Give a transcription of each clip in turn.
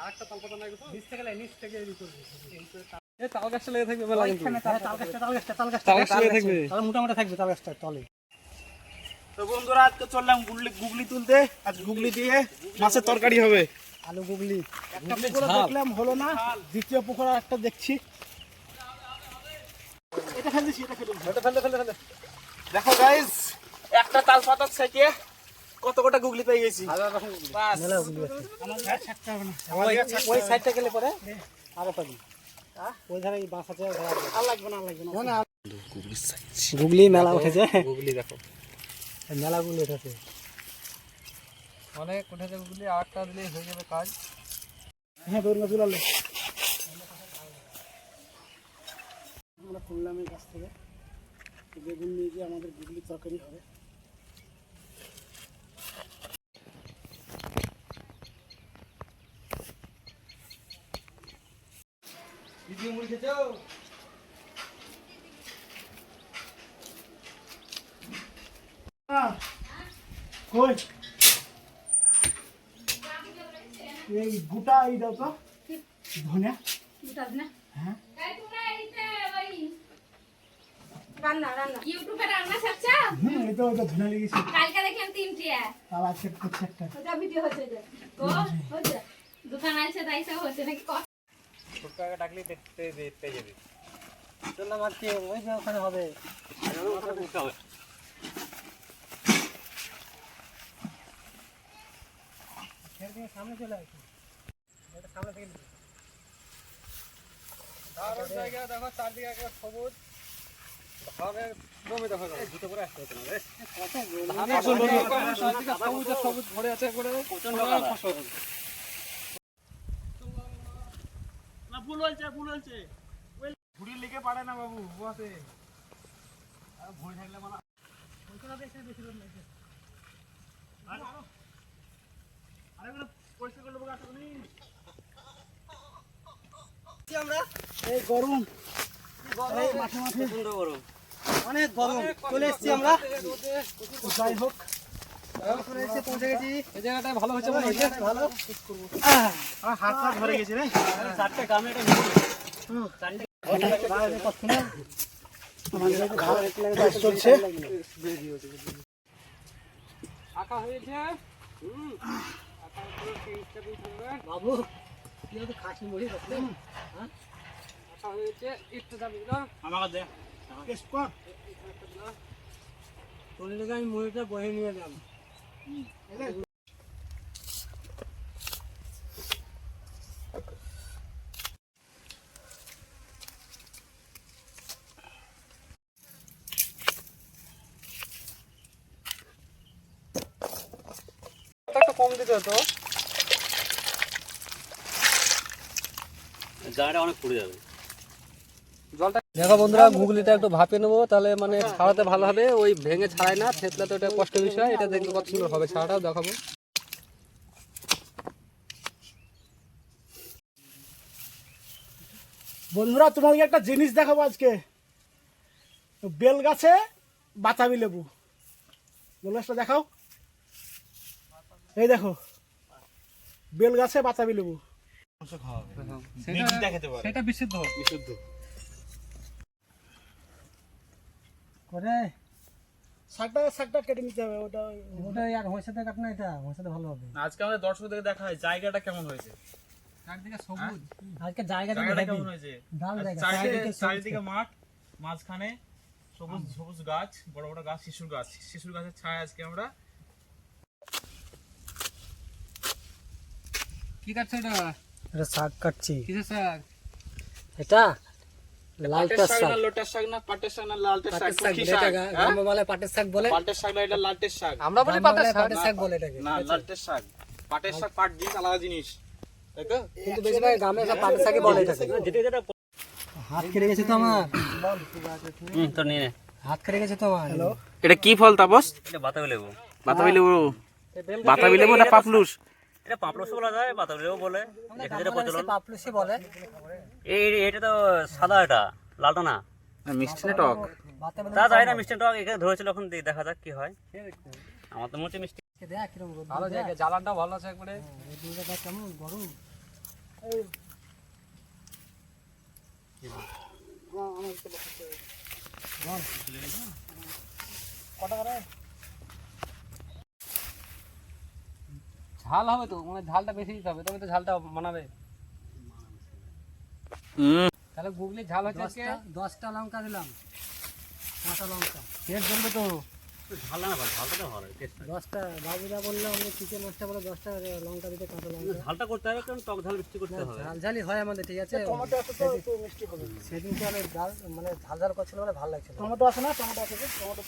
আরেকটা তাল পাতা লাগবে তো নিচ থেকে এই করবে এই তাল গাছটা লেগে থাকবে মেলা কিন্তু তাল গাছটা লেগে থাকবে তাহলে মোটামুটি থাকবে তাল গাছটা তলে। তো বন্ধুরা আজকে চললাম গুগলি তুলতে। আজ গুগলি দিয়ে মাছের তরকারি হবে। আলু গুগলি একটা পুকুরে দেখলাম হলো না, দ্বিতীয় পুকুর একটা দেখছি। এটা ফেলে দিছি, এটা ফেলে দেখো গাইস, একটা তাল পাতার থেকে কত কটা গুগলি পেয়ে গেছি। বাস মেলা গুগলি আছে। আমাদের ছাড়তে হবে না, ওই সাইডটা গেলে পরে আরো পাবি। ওই ধারে বাঁশ আছে, আর লাগবে না গুগলি মেলা উঠেছে। গুগলি দেখো মেলা গুগলি উঠেছে, অনেক উঠেছে গুগলি। আরেকটা দিলেই হয়ে যাবে কাজ। হ্যাঁ দৌড় চুলালে আমরা তুললাম এই গাছ থেকে বেগুন নিয়ে গিয়ে আমাদের গুগলি তরকারি হবে। ভিডিও মুড়ি খেয়েছো? কই এই গোটা এই দাও তো ধনিয়া। হ্যাঁ ইউটিউবে রান্না ছাড়ছা? এই তো ধনিয়া লেগেছে। কালকে দেখলাম 3টি তালা চেক করছে একটা। ওটা ভিডিও হচ্ছে যে তো হচ্ছে দোকান আছে তাই সব হচ্ছে নাকি ছোটটাকে ডাকলে দেখতে যাবে। চললাম আর কি ওই যে ওখানে হবে সামনে চলে আসি, সামনে থেকে ধারের জায়গা দেখো, চারদিকে একটা সবুজ ধানের জমি দেখো। দুটো করে আসতে হচ্ছে না রে, সবুজ সবুজ ভরে আছে করে প্রচন্ড ফসল। না ফুল হয়েছে ওই ঘুড়ি লিখে পারে না বাবু বসে। আর ভয় থাকলে মানে ওইটা বেশি লোক নাই। আরেকটা পয়সা করে লোক আছে নি আমরা। এই গরম এই মাঠে প্রচন্ড গরম, অনেক গরম। চলে এসেছি আমরা, যাই হোক পৌঁছে গেছি। এই জায়গাটা ভালো হচ্ছে মনে হচ্ছে, ভালো। আমার হাত পা ধরে গেছে রে। চারটে গ্রামে এটা চলছে আঁকা হয়েছে। বাবু কি হতো খাসি মুড়ি আঁকা হয়েছে। একটু দাবি আমাকে দে টেস্ট কর। তোর লেগে আমি মুড়িটা বয়ে নিয়ে এলাম। একটা কম দিতে হতো, জায়গাটা অনেক পুড়ে যাবে। জলটা দেখো বন্ধুরা, গুগলিটা একটু ভাপে নেবো, তাহলে মানে ছাড়াতে ভালো হবে। ওই ভেঙে ছাড়াই না, থেতলে তো এটা কষ্ট বিষয়। এটা দেখবে কত সুন্দর হবে, ছাড়াটাও দেখাবো। বন্ধুরা তোমাদেরকে একটা জিনিস দেখাবো আজকে। বেল গাছে বাতাবি লেবু, বেল গাছটা দেখাও। এই দেখো বেল গাছে বাতাবি লেবু। সেটা বিশুদ্ধ করে শাকটা কেটে নিতে হবে। ওটা আর হয়েছে কাট না, এটা হয়েছে ভালো হবে। আজকে আমাদের দর্শকদের দেখা হয় জায়গাটা কেমন হয়েছে, চারদিকে সবুজ। আজকে জায়গাটা কেমন হয়েছে। ডাল জায়গা, চারিদিকে মাঠ, মাঝখানে সবুজ সবুজ গাছ, বড় বড় গাছ, শিশুর গাছের ছায়া। আজকে আমরা কি কাটছো এটা? এটা শাক কাটছি। কিসের শাক এটা লালটের শাক না লোটের শাক না পাটের শাক না লালটের শাক, কি শাক? গ্রামে বলে পাটের শাক বলে। পাটের শাক না, এটা লালটের শাক। আমরা বলি পাটের শাক বলে এটাকে। না লালটের শাক, পাটের শাক পাট জিনিস আলাদা জিনিস, তাই তো? কিন্তু বেশিরভাগ গ্রামে সব পাটের শাকই বলে এটাকে। হাত কেটে গেছে তো আমার, তো নিয়ে হাত কেটে গেছে তো আমার। হ্যালো, এটা কি ফল তাপস? এটা বাতাবি লেবু। বাতাবি লেবু না পাপলুস? এটা পাপলুস বলা যায়, বাতাবি লেবু বলে। এখানে প্রচলন পাপলুসি বলে। এটা তো সাদা, এটা লালটা না। মিষ্টি না টক? তা যায় না, মিষ্টি টক এখানে ধরেছিল, এখন দেখা যাক কি হয়। আমার তো মনে হচ্ছে মিষ্টি। ভালো জায়গা, জ্বালানটা ভালো আছে একবারে। কেমন গরম ঝাল হবে তো, মানে ঝালটা বেশি দিতে হবে, তবে তো ঝালটা মানাবে। তাহলে গুগলি ঝাল হচ্ছে আজকে 10টা লঙ্কা দিলাম, কাঁচা লঙ্কা। পেট জ্বলবে তো। ঝাল না ভাই, ঝালটা তো ভালো টেস্ট। 10টা বাবুরা বললো আমি চিকেন মাছটা বলে 10টা লঙ্কা দিতে, কাঁচা লঙ্কা। ঝালটা করতে হবে কারণ টক ঝাল মিষ্টি করতে হবে। ঝাল ঝালই হয় আমাদের, ঠিক আছে। সেদিনকে আমি ঝাল মানে ঝাল ঝাল করছিল বলে ভালো লাগছিল। টমেটো আছে না? টমেটো আছে, টমেটো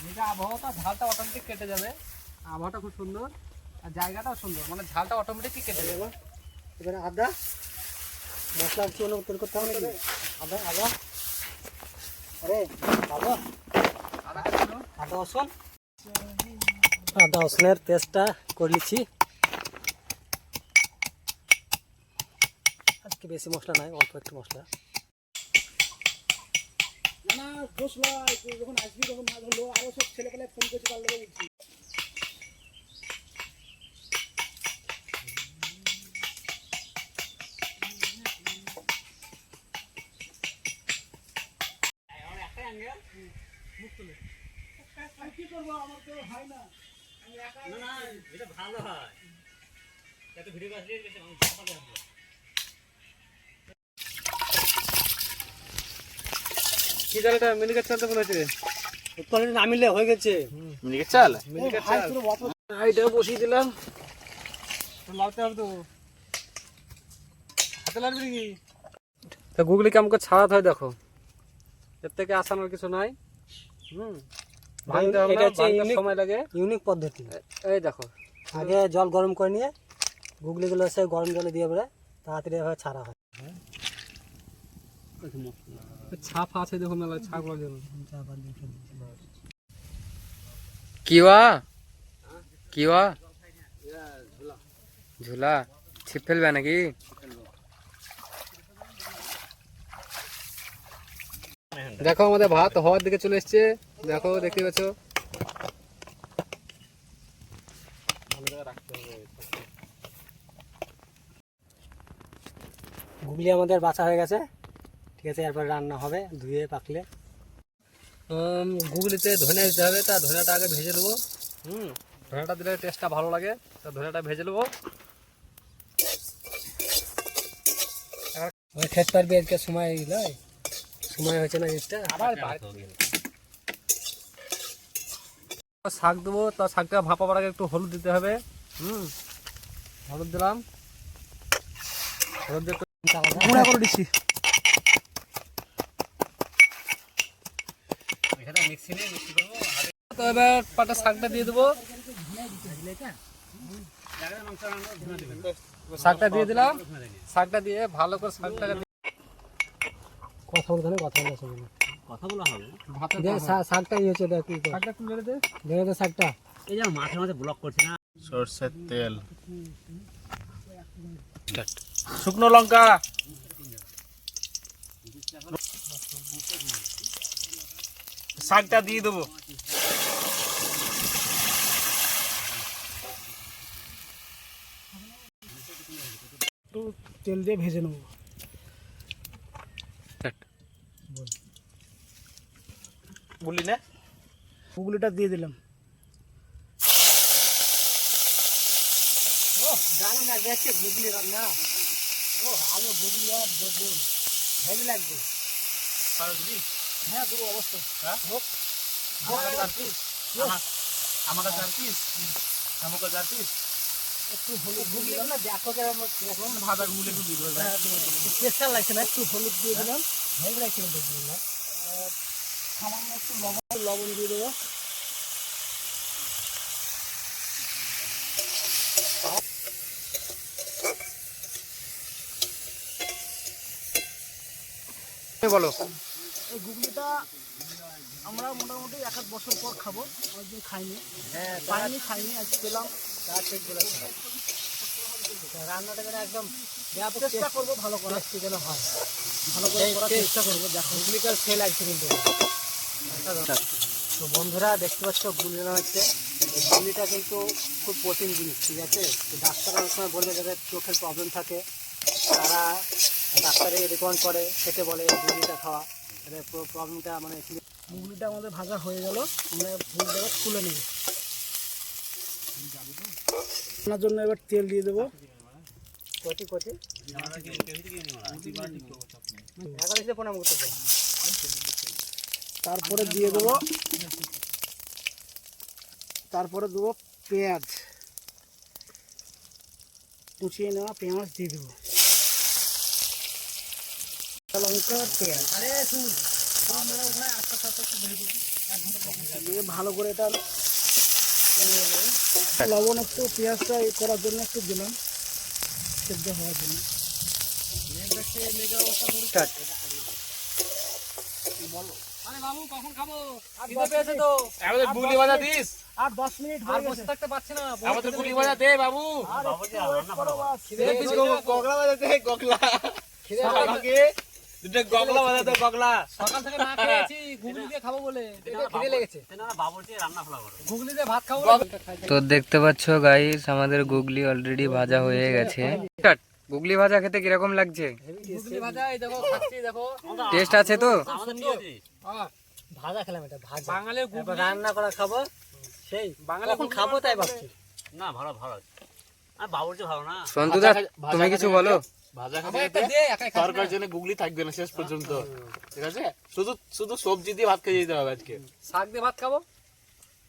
এটা আবহাওয়াটা ঝালটা অটোমেটিক কেটে যাবে, আবহাওয়াটা খুব সুন্দর আর জায়গাটাও সুন্দর, মানে ঝালটা অটোমেটিক কেটে যাবে। এবারে আদা মশলা তৈরি করতে হবে নাকি? আদা আদা আরে আদা আদা রসুন, আদা রসুনের পেস্টটা করে নিচ্ছি। আজকে বেশি মশলা নাই, অল্প একটু মশলা। না ঘোষলা যখন আসবি তখন না ধরলো, আরো সব ছেলেপেলে ফোন করছে, তার লোক বলছি। কি করবো, আমার তো হয় না। না এটা ভালো হয়, এত ভিডিও আসলে বেশি ভালো হবে। কি জাল এটা মিনিকেট চালতে বলেছে, উত্তরে নামিলে হয়ে গেছে। মিনিকেট চাল মিনিকেট চাল এইটা বসিয়ে দিলাম। লাউতে হবে তো, হাতে লাগবে নাকি? তো গুগলি কেমন করে ছাড়াতে হয় দেখো, এর থেকে আসানোর কিছু নাই। ভাঙতে হবে না, ভাঙতে সময় লাগে। ইউনিক পদ্ধতি। এই দেখো, আগে জল গরম করে নিয়ে গুগলিগুলো সে গরম জলে দিয়ে পরে তাড়াতাড়ি এভাবে ছাড়া হয়। ছাপ আছে দেখো মেলা, ছাপগুলোর জন্য। কিওয়া কিওয়া ঝুলা ছিপ ফেলবে নাকি? দেখো আমাদের ভাত হওয়ার দিকে চলে এসছে, দেখো দেখতে পাচ্ছ। গুগলি আমাদের বাছা হয়ে গেছে, ঠিক আছে। এরপর রান্না হবে ধুয়ে পাকলে। গুগলিতে ধনে দিতে হবে, তা ধনেটা আগে ভেজে নেবো। ধনেটা দিলে টেস্টটা ভালো লাগে, তা ধনেটা ভেজে নেবো। খেতে পারবি আজকে, সময় নয়, সময় হয়েছে না জিনিসটা। শাক দেবো, তা শাকটা ভাপাবার আগে একটু হলুদ দিতে হবে। হলুদ দিলাম, হলুদ দিয়ে গুঁড়া করে দিচ্ছি। এখানে মিক্সি নিয়ে মিক্সি করবো। তো এবার পাটা শাকটা দিয়ে দেবো। শাকটা দিয়ে দিলাম, শাকটা দিয়ে ভালো করে শাকটাকে কথা বলতে হবে, কথা বলে শুনুন। কথাগুলো হবে ভাতের শাকটা ইয়ে হচ্ছে, দেখ শাকটা একটু নেড়ে দে। দেখে তো শাকটা। এই যে মাঠে মাঝে ব্লক করছে না। সরষের তেল, শুকনো লঙ্কা, শাকটা দিয়ে দেবো। তেল দিয়ে ভেজে নেবো। বললি না, গুগলিটা দিয়ে দিলাম। গান না দেখছে গুগলি রান্না। ও আলো গুগলি আর বেগুন হেভি লাগবে। হ্যাঁ দেবো অবশ্যই। হ্যাঁ হোক, আমাকে 4 পিস, আমাকে 4 পিস একটু হলুদ গুগলি না দেখো কেমন ভাজা গুলো একটু দিয়ে দেবো। স্পেশাল লাগছে না, একটু হলুদ দিয়ে দিলাম, হেভি লাগছে গুগলি না। সামান্য একটু লবণ দিয়ে দেবো। বলো, এই গুগলিটা আমরা মোটামুটি 1-1 বছর পর খাবো, অনেকদিন খাইনি। হ্যাঁ খাইনি আজ পেলাম, তা ঠিক বলেছে। রান্নাটা করে একদম চেষ্টা করবো ভালো করার, কি যেন হয় ভালো করে করার চেষ্টা করবো। দেখো গুগলিটার ফেল লাগছে কিন্তু। তো বন্ধুরা দেখতে পাচ্ছ গুলি নেওয়া হচ্ছে। এই গুলিটা কিন্তু খুব কঠিন জিনিস, ঠিক আছে? তো ডাক্তাররা অনেক সময় বলবে যাদের চোখের প্রবলেম থাকে তারা ডাক্তারে রেকমেন্ড করে, খেতে বলে এই গুলিটা খাওয়া, তাহলে পুরো প্রবলেমটা মানে গুলিটা আমাদের ভাজা হয়ে গেল। আমরা গুলিটা তুলে নেব। রান্নার জন্য এবার তেল দিয়ে দেবো কটি কটি তারপরে দিয়ে দেবো পেঁয়াজ, কুচিয়ে নেওয়া পেঁয়াজ দিয়ে দেবো, লঙ্কা আর পেঁয়াজ দিয়ে ভালো করে এটা লবণ একটু পেঁয়াজটা করার জন্য একটু দিলাম, সেদ্ধ হওয়ার জন্য। আরে বাবু কখন খাবো? খিদে পেয়েছে তো। আমাদের গুগলি ভাজা দিস, আর 10 মিনিট আর বসে থাকতে পারছি না। আমাদের গুগলি ভাজা দে বাবু। খিদে পেয়েছে তো। গগলা ভাজা দে, গগলা। খিদে আমাকে দুটো গগলা ভাজা দে, গগলা। সকাল থেকে না খেয়েছি ঘুগনি দিয়ে খাবো বলে এটা খিদে লেগেছে। বাবুর্চি রান্না ফলা করে ঘুগনি দিয়ে ভাত খাবো বলে। তো দেখতে পাচ্ছ গাইস আমাদের গুগলি অলরেডি ভাজা হয়ে গেছে। গুগলি ভাজা খেতে কিরকম লাগছে? ঘুগনি ভাজা এই দেখো খাচ্ছি, দেখো টেস্ট আছে তো? আমাদের নিয়ে দিই। ভাজা খেলাম, এটা ভাজা বাঙালির এবার ঘুগনি। রান্না করা খাবো, সেই বাঙালি কখন খাবো তাই ভাবছি। না ভালো ভালো আর বাবুর্চি ভালো না। সন্তুদা তুমি কিছু বলো। ভাজা আমার খেতে একটা দে, একাই খাচ্ছি তরকার না। জন্য গুগলি থাকবে না শেষ পর্যন্ত, ঠিক আছে? শুধু শুধু সবজি দিয়ে ভাত খেয়ে যেতে হবে আজকে। শাক দিয়ে ভাত খাবো।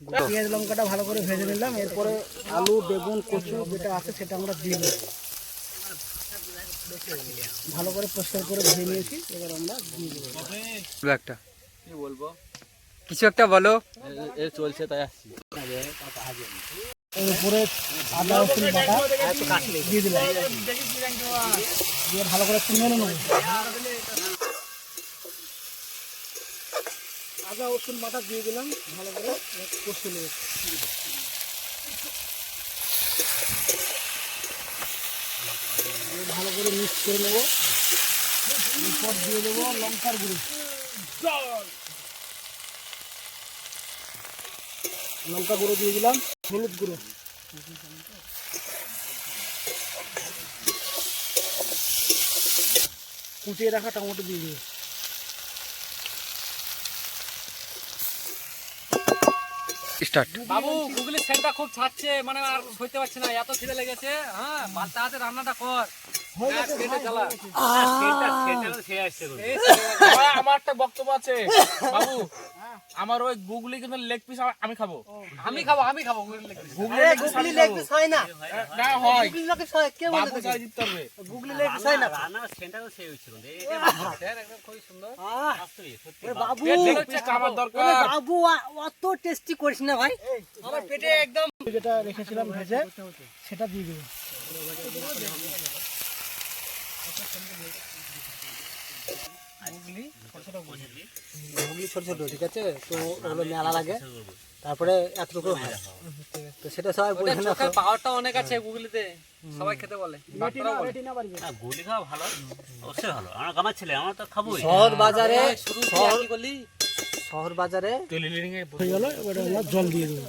পেঁয়াজ লঙ্কাটা ভালো করে ভেজে নিলাম, এরপরে আলু বেগুন কচু যেটা আছে সেটা আমরা দিয়ে দেবো। ভালো করে পরিষ্কার করে ধুয়ে নিয়েছি, এবার আমরা দিয়ে দেবো। একটা কি বলবো, কিছু একটা বলো। এ চলছে তাই আসছি। এর উপরে আদা রসুন বাটা দিয়ে দিলাম, দিয়ে ভালো করে একটু নেড়ে নেবো। আদা রসুন বাটা দিয়ে দিলাম, ভালো করে কষে নেবো। ভালো করে মিক্স করে নেবো। এরপর দিয়ে দেবো লঙ্কার গুঁড়ো, লঙ্কা গুঁড়ো দিয়ে দিলাম, হলুদ গুঁড়ো, কুচিয়ে রাখা টমেটো দিয়ে দেবো। স্টার্ট। বাবু গুগলি সেন্টটা খুব ছাড়ছে, মানে আর সইতে পারছি না, এত খিদে লেগেছে। হ্যাঁ বাচ্চা হাতে রান্নাটা কর। আর পেটে জ্বালা। সেটা খেয়ে আসছে গো। এই ছেলে- আমার একটা বক্তব্য আছে বাবু। আমার ওই গুগলি কিন্তু লেগ পিস আমি খাবো। আমি খাবো গুগলি লেগ পিস। গুগলি লেগ পিস হয় না, না হয়, কেউ বাবু চাই জিততে হবে। গুগলি লেগ পিস হয় না। রান্নার সেন্টারও সেই হয়েছিল স্যার একদম খুবই সুন্দর। বাবু লেগ পিস খাবার দরকার। বাবু অত টেস্টি করিস না ভাই, আমার পেটে একদম যেটা রেখেছিলাম ভেজে সেটা দিয়ে দেবো। গুগলি ছোট ছোট, ঠিক আছে? তো ওগুলো মেলা লাগে, তারপরে এতটুকু হয়, তো সেটা সবাই ওটা বোঝে না। চোখের পাওয়ারটা অনেক আছে গুগলিতে, সবাই খেতে বলে, ডাক্তাররাও বলে। গুলি খাওয়া ভালো, অবশ্যই ভালো। আমার ছেলে আমার তো খাবোই। শহর বাজারে শুধু শহর কি করলি? শহর বাজারে টেলিলিডিং এ হয়ে গেল, এবারে আমরা জল দিয়ে দেবো।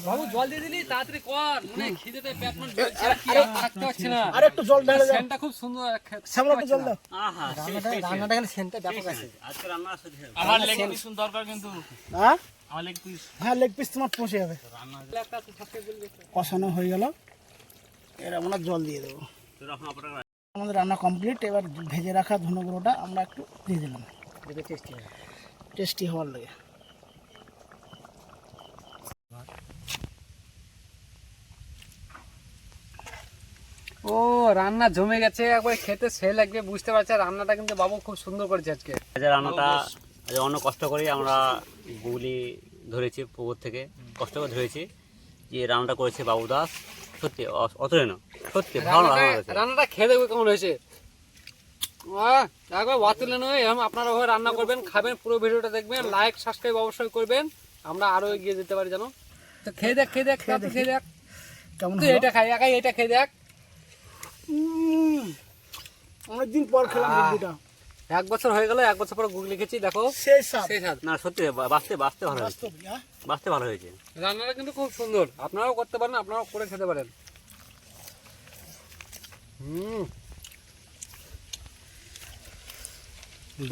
বাবু জল দিয়ে দিলি, তাড়াতাড়ি কর, মানে খিদেতে পেট মানে জ্বলছে, থাকতে পারছি না। আর একটু জল ঢেলে দাও, সেন্টটা খুব সুন্দর। সামনে একটু জল দাও। আহা রান্নাটা গেলে সেন্টটা ব্যাপক আছে। আজকে রান্না সত্যি আমার লেগ পিস দরকার কিন্তু, হ্যাঁ আমার লেগ পিস। হ্যাঁ, লেগ পিস তোমার পৌঁছে যাবে। একটা থাকতে বলবি। কষানো হয়ে গেল, এর আমরা জল দিয়ে দেবো। তোর এখন আপনারা আমাদের রান্না কমপ্লিট। এবার ভেজে রাখা ধনে গুঁড়োটা আমরা একটু দিয়ে দিলাম, টেস্টি হওয়ার লাগে। ও রান্না জমে গেছে, একবার খেতে সে লাগবে, বুঝতে পারছে। রান্নাটা কিন্তু বাবু খুব সুন্দর করেছে আজকে। রান্নাটা অনেক কষ্ট করে আমরা গুগলি ধরেছি, পুকুর থেকে কষ্ট করে ধরেছি। যে রান্নাটা করেছে বাবু দাস, সত্যি অতুলনীয়, সত্যি ভালো রান্না করেছে। রান্নাটা খেয়ে দেখবে কেমন হয়েছে। একবার বাতিলে নয়, এরকম আপনারা হয়ে রান্না করবেন, খাবেন, পুরো ভিডিওটা দেখবেন, লাইক সাবস্ক্রাইব অবশ্যই করবেন, আমরা আরো এগিয়ে যেতে পারি জানো। তো খেয়ে দেখ খেয়ে দেখ কেমন তুই এটা খাই, একাই এটা খেয়ে দেখ। অনেকদিন পর খেলাম মুরগিটা। 1 বছর হয়ে গেল, 1 বছর পর গুগলি খেয়েছি, দেখো সেই স্বাদ। সেই স্বাদ। না সত্যি বাঁচতে ভালো হয়েছে, বাস্তব, হ্যাঁ? বাঁচতে ভালো হয়েছে। রান্নাটা কিন্তু খুব সুন্দর, আপনারাও করতে পারেন, আপনারাও করে খেতে পারেন।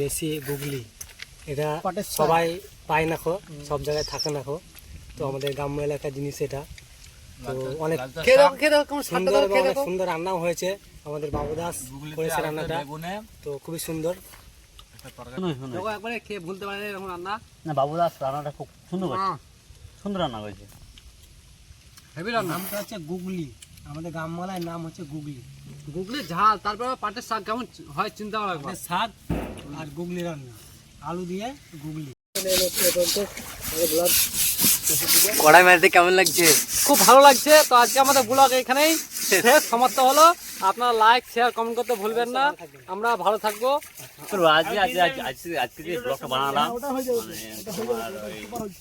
দেশি গুগলি, এটা পাটের শাক। সবাই পায় না খো, সব জায়গায় থাকে না খো। তো আমাদের গ্রাম্য এলাকার জিনিস এটা, তো অনেক খেয়ে দেখো, খেয়ে দেখো, কেমন স্বাদটা সুন্দর দেখো, এবং খেয়ে অনেক দেখো। সুন্দর রান্নাও হয়েছে। আমাদের বাবুদাস করেছে রান্নাটা, তো খুবই সুন্দর। দেখো একবারে খেয়ে ভুলতে পারে না এরকম রান্না। না বাবুদাস রান্নাটা খুব সুন্দর করেছে, সুন্দর রান্না করেছে। হেভি রান্না। নামটা হচ্ছে গুগলি, আমাদের গ্রামবালায় নাম হচ্ছে গুগলি। গুগলি ঝাল, তারপরে পাটের শাক কেমন হয় চিন্তা করা একবার। শাক আর গুগলি রান্না, আলু দিয়ে গুগলি। কড়াই মারতে কেমন লাগছে? খুব ভালো লাগছে। তো আজকে আমাদের ব্লগ এখানেই শেষ, সমাপ্ত হলো। আপনারা লাইক শেয়ার কমেন্ট করতে ভুলবেন না। আমরা ভালো থাকবো। আজকে যে ব্লগটা বানালাম মানে তোমার ওই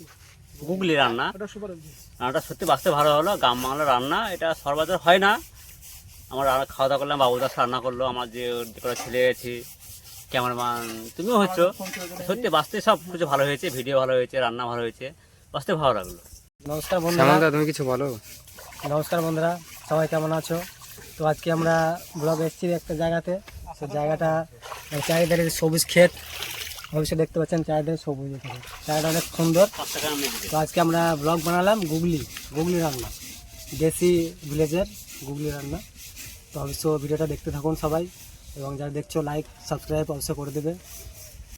গুগলি রান্না, রান্নাটা সত্যি বাঁচতে ভালো হলো। গ্রাম বাংলার রান্না, এটা সর্বদা হয় না। আমরা খাওয়া দাওয়া করলাম, বাবুদাস রান্না করলো, আমার যে কটা ছেলে আছে, ক্যামেরাম্যান তুমিও হচ্ছ, সত্যি বাঁচতে সব কিছু ভালো হয়েছে, ভিডিও ভালো হয়েছে, রান্না ভালো হয়েছে, বাঁচতে ভালো লাগলো। নমস্কার বন্ধুরা, শ্যামলদা তুমি কিছু বলো। নমস্কার বন্ধুরা, সবাই কেমন আছো? তো আজকে আমরা ব্লগ এসেছি একটা জায়গাতে, তো জায়গাটা চারিধারে সবুজ ক্ষেত, অবশ্যই দেখতে পাচ্ছেন চারিধারে সবুজ, জায়গাটা অনেক সুন্দর। তো আজকে আমরা ব্লগ বানালাম গুগলি রান্না, দেশি ভিলেজের গুগলি রান্না। তো অবশ্য ভিডিওটা দেখতে থাকুন সবাই, এবং যারা দেখছো লাইক সাবস্ক্রাইব অবশ্যই করে দেবে।